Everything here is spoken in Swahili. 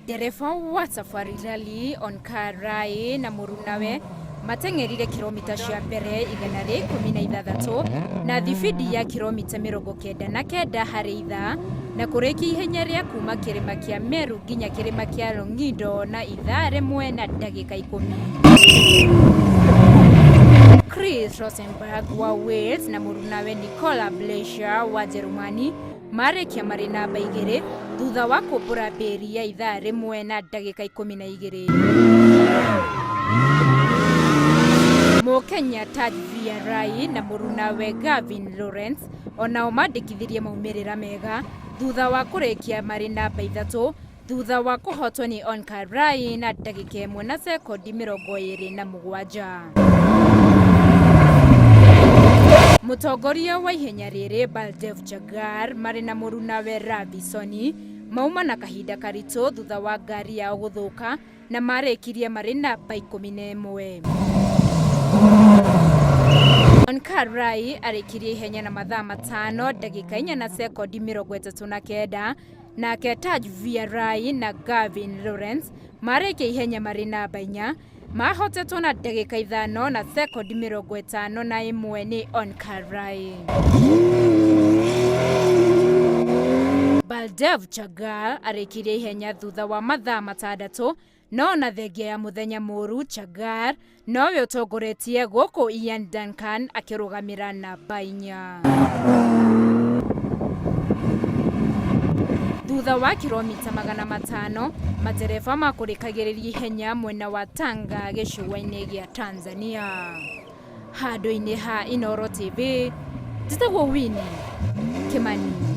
Ndereba wa safari rally onkar na murunawe matengerire kilomita cia mbere 116 na thibidi ya kilomita 99 harĩ ithaa na kuriki ihenya ria kuuma kirima kia Meru nginya kirima kia Longido na ithaa rimwe na ndagika 10. Chris Rosenberg wa Wales na murunawe Nicola Bleischer wa Jerumani marekia marĩ namba 2 thutha wa kũmbũra mbĩri ya ithaa rĩmwe na ndagika 12. Mũkenya Tajviarai na mũrunawe Gavin Lawrence onao mandĩkithirie maumĩrĩra mega thutha wa kũrĩkia marĩ namba 3 thutha wa kũhotwo nĩ onkar na ndagika 1 na sekondi 27. Mutongoria wa ihenya rĩrĩ Baldev Charger marĩ na mũrunawe Ravisoni mauma na kahinda karitũ thutha wa ngari yao gũthũka na marĩkirie marĩ namba 11. Onkar arĩkirie ihenya na mathaa 5 ndagika 4 na sekondi 39 nake Tajviarai na Gavin Lawrence marĩkia ihenya marĩ namba 4 mahotetwo na ndagika 5 na sekondi 51 nĩ onkar. Baldev Charger arĩkirie ihenya thutha wa mathaa 6 no na thengia ya muthenya mũru Charger nowe ũtongoretie gũkũ Ian Duncan akĩrũgamĩra namba 4. Thutha wa kilomita 500 matereba makurikagĩrĩria ihenya mwena wa Tanga gĩcũa-inĩ gĩa Tanzania. Handũ-inĩ ha Inooro TV, njĩtagwo Winnie Kimani.